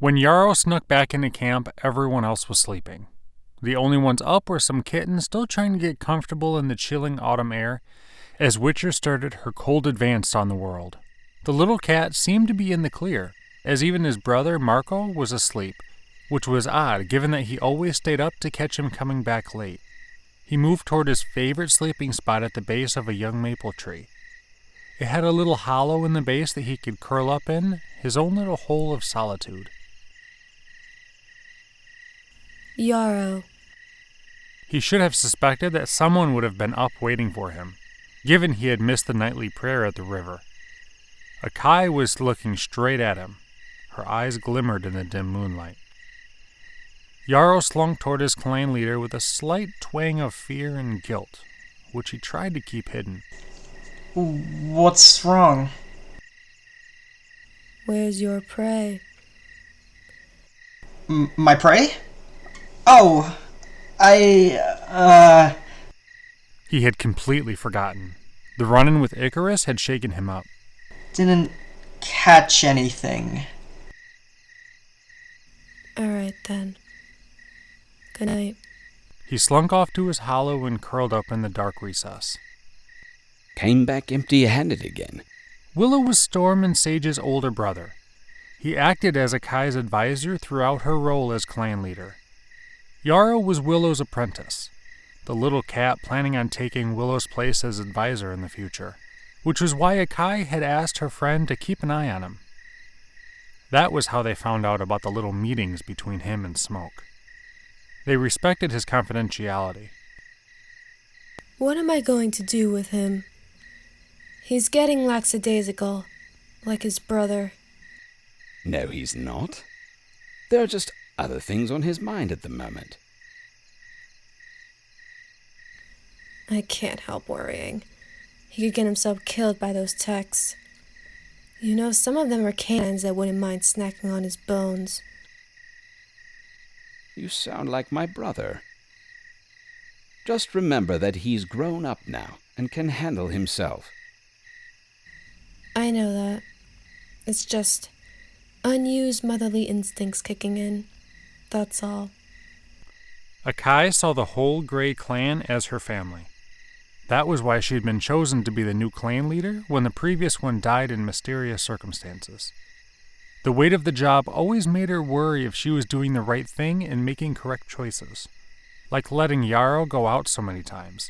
When Yarrow snuck back into camp, everyone else was sleeping. The only ones up were some kittens still trying to get comfortable in the chilling autumn air as Witcher started her cold advance on the world. The little cat seemed to be in the clear, as even his brother Marco was asleep, which was odd given that he always stayed up to catch him coming back late. He moved toward his favorite sleeping spot at the base of a young maple tree. It had a little hollow in the base that he could curl up in, his own little hole of solitude. Yarrow. He should have suspected that someone would have been up waiting for him, given he had missed the nightly prayer at the river. Akai was looking straight at him. Her eyes glimmered in the dim moonlight. Yarrow slunk toward his clan leader with a slight twang of fear and guilt, which he tried to keep hidden. What's wrong? Where's your prey? My prey? Oh, He had completely forgotten. The run-in with Icarus had shaken him up. Didn't catch anything. Alright then. Good night. He slunk off to his hollow and curled up in the dark recess. Came back empty-handed again. Willow was Storm and Sage's older brother. He acted as Akai's advisor throughout her role as clan leader. Yarrow was Willow's apprentice, the little cat planning on taking Willow's place as advisor in the future, which was why Akai had asked her friend to keep an eye on him. That was how they found out about the little meetings between him and Smoke. They respected his confidentiality. What am I going to do with him? He's getting lackadaisical, like his brother. No, he's not. There are just other things on his mind at the moment. I can't help worrying. He could get himself killed by those techs. You know, some of them are canines that wouldn't mind snacking on his bones. You sound like my brother. Just remember that he's grown up now and can handle himself. I know that. It's just unused motherly instincts kicking in. That's all. Akai saw the whole Grey clan as her family. That was why she had been chosen to be the new clan leader when the previous one died in mysterious circumstances. The weight of the job always made her worry if she was doing the right thing and making correct choices, like letting Yarrow go out so many times.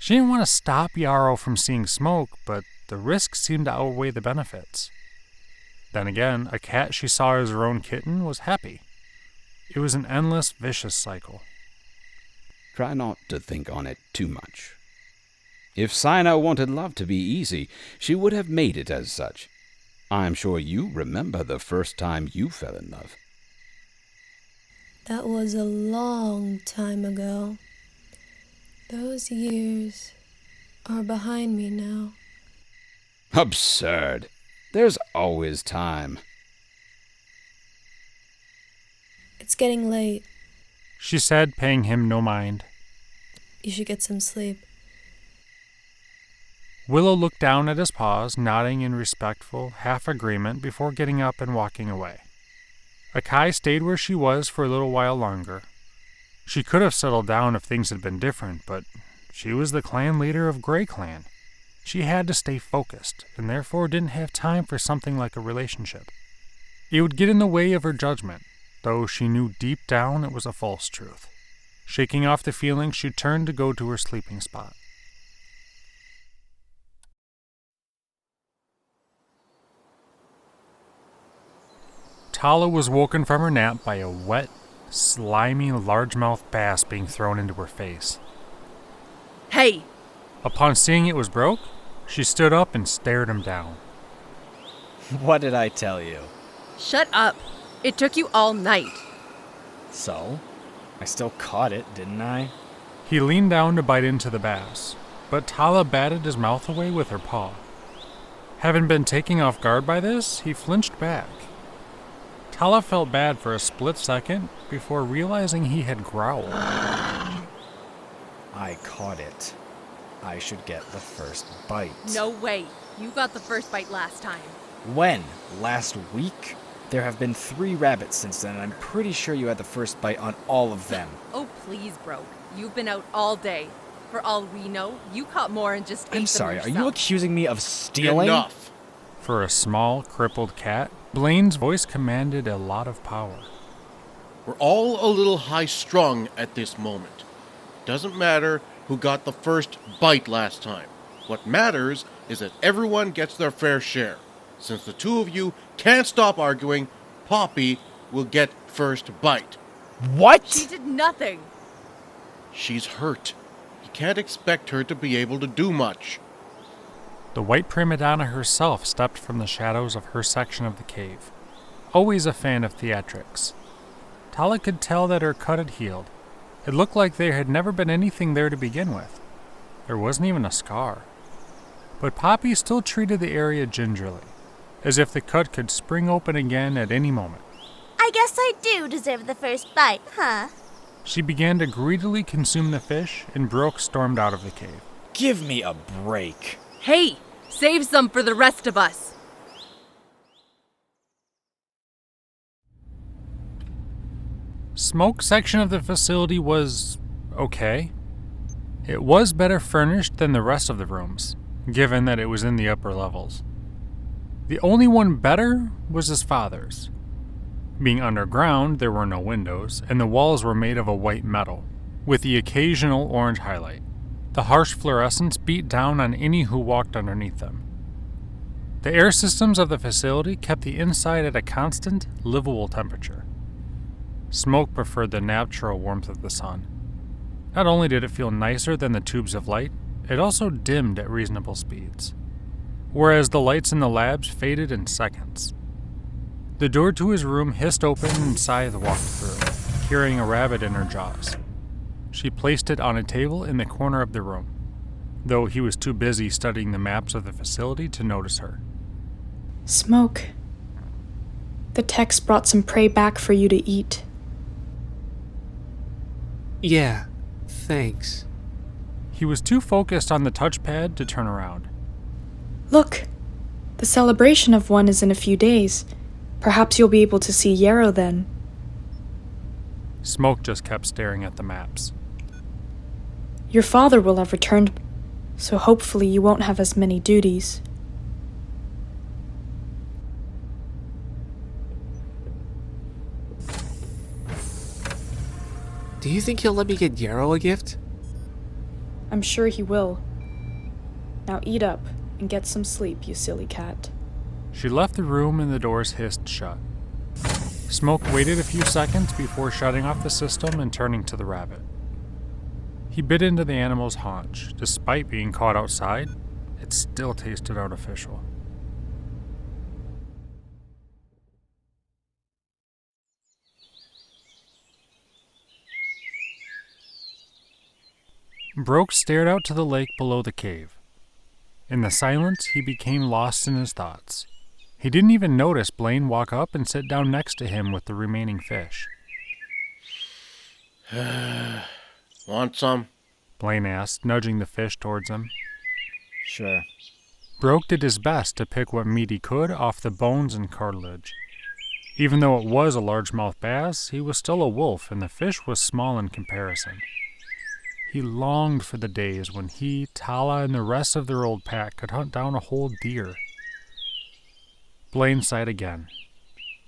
She didn't want to stop Yarrow from seeing Smoke, but the risks seemed to outweigh the benefits. Then again, a cat she saw as her own kitten was happy. It was an endless, vicious cycle. Try not to think on it too much. If Sino wanted love to be easy, she would have made it as such. I'm sure you remember the first time you fell in love. That was a long time ago. Those years are behind me now. Absurd. There's always time. It's getting late. She said, paying him no mind. You should get some sleep. Willow looked down at his paws, nodding in respectful half-agreement before getting up and walking away. Akai stayed where she was for a little while longer. She could have settled down if things had been different, but she was the clan leader of Grey Clan. She had to stay focused, and therefore didn't have time for something like a relationship. It would get in the way of her judgment, though she knew deep down it was a false truth. Shaking off the feeling, she turned to go to her sleeping spot. Tala was woken from her nap by a wet, slimy, largemouth bass being thrown into her face. Hey! Upon seeing it was broke, she stood up and stared him down. What did I tell you? Shut up! It took you all night. So? I still caught it, didn't I? He leaned down to bite into the bass, but Tala batted his mouth away with her paw. Having been taken off guard by this, he flinched back. Tala felt bad for a split second before realizing he had growled. I caught it. I should get the first bite. No way. You got the first bite last time. When? Last week? There have been 3 rabbits since then, and I'm pretty sure you had the first bite on all of them. Oh, please, Broke. You've been out all day. For all we know, you caught more and just ate I'm sorry, them are yourself. you accusing me of stealing? Enough. For a small, crippled cat, Blaine's voice commanded a lot of power. We're all a little high-strung at this moment. Doesn't matter who got the first bite last time. What matters is that everyone gets their fair share. Since the 2 of you can't stop arguing, Poppy will get first bite. What? She did nothing. She's hurt. You can't expect her to be able to do much. The white prima donna herself stepped from the shadows of her section of the cave. Always a fan of theatrics. Tala could tell that her cut had healed. It looked like there had never been anything there to begin with. There wasn't even a scar. But Poppy still treated the area gingerly, as if the cut could spring open again at any moment. I guess I do deserve the first bite, huh? She began to greedily consume the fish, and Broke stormed out of the cave. Give me a break. Hey, save some for the rest of us. Smoke's section of the facility was okay. It was better furnished than the rest of the rooms, given that it was in the upper levels. The only one better was his father's. Being underground, there were no windows, and the walls were made of a white metal, with the occasional orange highlight. The harsh fluorescence beat down on any who walked underneath them. The air systems of the facility kept the inside at a constant, livable temperature. Smoke preferred the natural warmth of the sun. Not only did it feel nicer than the tubes of light, it also dimmed at reasonable speeds, whereas the lights in the labs faded in seconds. The door to his room hissed open and Scythe walked through, carrying a rabbit in her jaws. She placed it on a table in the corner of the room, though he was too busy studying the maps of the facility to notice her. Smoke. The Tex brought some prey back for you to eat. Yeah, thanks. He was too focused on the touchpad to turn around. Look, the celebration of one is in a few days. Perhaps you'll be able to see Yarrow then. Smoke just kept staring at the maps. Your father will have returned, so hopefully you won't have as many duties. Do you think he'll let me get Yarrow a gift? I'm sure he will. Now eat up and get some sleep, you silly cat. She left the room and the doors hissed shut. Smoke waited a few seconds before shutting off the system and turning to the rabbit. He bit into the animal's haunch. Despite being caught outside, it still tasted artificial. Broke stared out to the lake below the cave. In the silence, he became lost in his thoughts. He didn't even notice Blaine walk up and sit down next to him with the remaining fish. Want some? Blaine asked, nudging the fish towards him. Sure. Broke did his best to pick what meat he could off the bones and cartilage. Even though it was a largemouth bass, he was still a wolf, and the fish was small in comparison. He longed for the days when he, Tala, and the rest of their old pack could hunt down a whole deer. Blaine sighed again.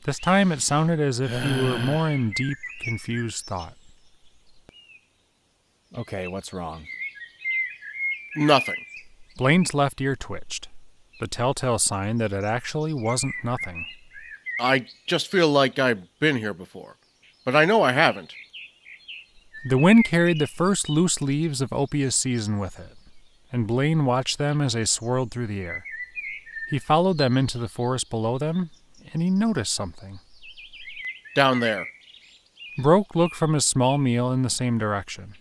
This time it sounded as if he were more in deep, confused thought. Okay, what's wrong? Nothing. Blaine's left ear twitched, the telltale sign that it actually wasn't nothing. I just feel like I've been here before, but I know I haven't. The wind carried the first loose leaves of Opia's season with it, and Blaine watched them as they swirled through the air. He followed them into the forest below them, and he noticed something. Down there. Broke looked from his small meal in the same direction.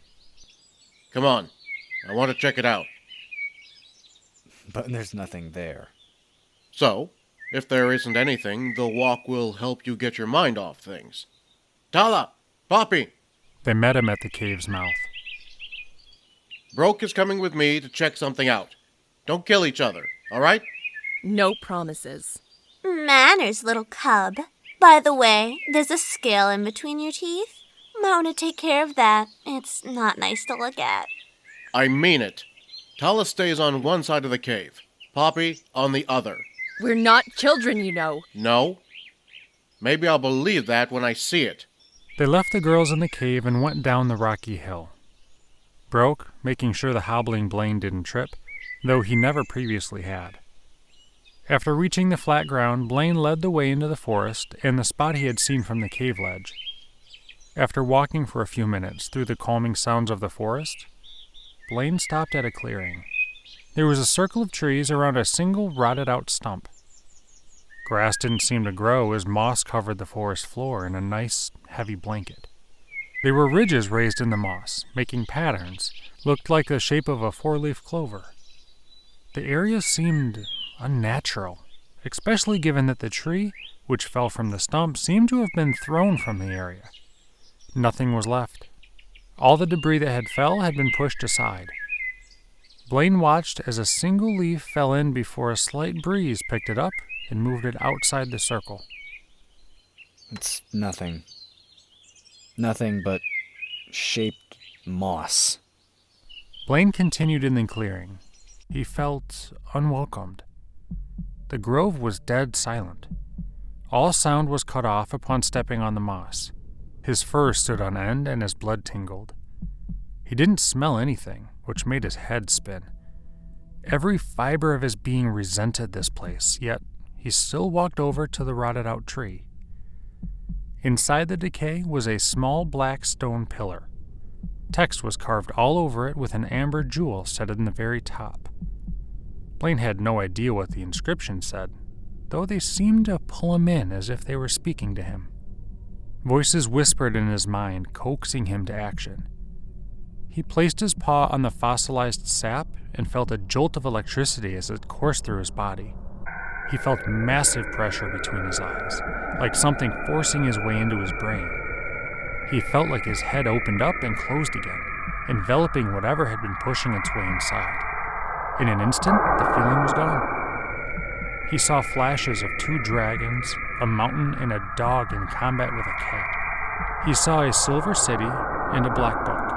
Come on. I want to check it out. But there's nothing there. So, if there isn't anything, the walk will help you get your mind off things. Tala! Poppy! They met him at the cave's mouth. Broke is coming with me to check something out. Don't kill each other, all right? No promises. Manners, little cub. By the way, there's a scale in between your teeth. Might want to take care of that. It's not nice to look at. I mean it. Tala stays on one side of the cave. Poppy on the other. We're not children, you know. No? Maybe I'll believe that when I see it. They left the girls in the cave and went down the rocky hill. Broke, making sure the hobbling Blaine didn't trip, though he never previously had. After reaching the flat ground, Blaine led the way into the forest and the spot he had seen from the cave ledge. After walking for a few minutes through the calming sounds of the forest, Blaine stopped at a clearing. There was a circle of trees around a single rotted-out stump. Grass didn't seem to grow as moss covered the forest floor in a nice, heavy blanket. There were ridges raised in the moss, making patterns, looked like the shape of a four-leaf clover. The area seemed unnatural, especially given that the tree, which fell from the stump, seemed to have been thrown from the area. Nothing was left. All the debris that had fell had been pushed aside. Blaine watched as a single leaf fell in before a slight breeze picked it up and moved it outside the circle. It's nothing. Nothing but shaped moss. Blaine continued in the clearing. He felt unwelcomed. The grove was dead silent. All sound was cut off upon stepping on the moss. His fur stood on end and his blood tingled. He didn't smell anything, which made his head spin. Every fiber of his being resented this place, yet he still walked over to the rotted-out tree. Inside the decay was a small black stone pillar. Text was carved all over it with an amber jewel set in the very top. Blaine had no idea what the inscription said, though they seemed to pull him in as if they were speaking to him. Voices whispered in his mind, coaxing him to action. He placed his paw on the fossilized sap and felt a jolt of electricity as it coursed through his body. He felt massive pressure between his eyes, like something forcing his way into his brain. He felt like his head opened up and closed again, enveloping whatever had been pushing its way inside. In an instant, the feeling was gone. He saw flashes of 2 dragons, a mountain, and a dog in combat with a cat. He saw a silver city and a black book.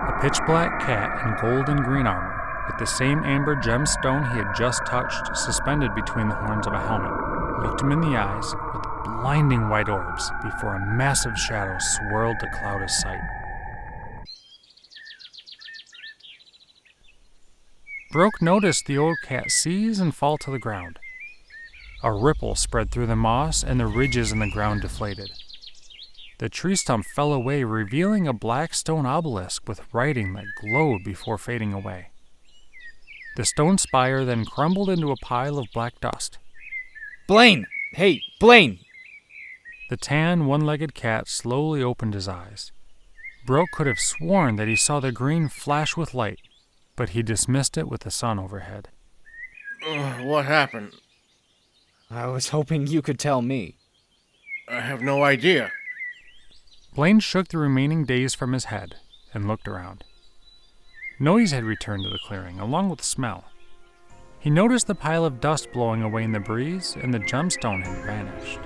A pitch-black cat in gold and green armor, with the same amber gemstone he had just touched suspended between the horns of a helmet, looked him in the eyes with blinding white orbs before a massive shadow swirled to cloud his sight. Broke noticed the old cat seize and fall to the ground. A ripple spread through the moss and the ridges in the ground deflated. The tree stump fell away, revealing a black stone obelisk with writing that glowed before fading away. The stone spire then crumbled into a pile of black dust. Blaine! Hey, Blaine! The tan, one-legged cat slowly opened his eyes. Broke could have sworn that he saw the green flash with light, but he dismissed it with the sun overhead. What happened? I was hoping you could tell me. I have no idea. Blaine shook the remaining daze from his head and looked around. Noise had returned to the clearing, along with smell. He noticed the pile of dust blowing away in the breeze, and the gemstone had vanished.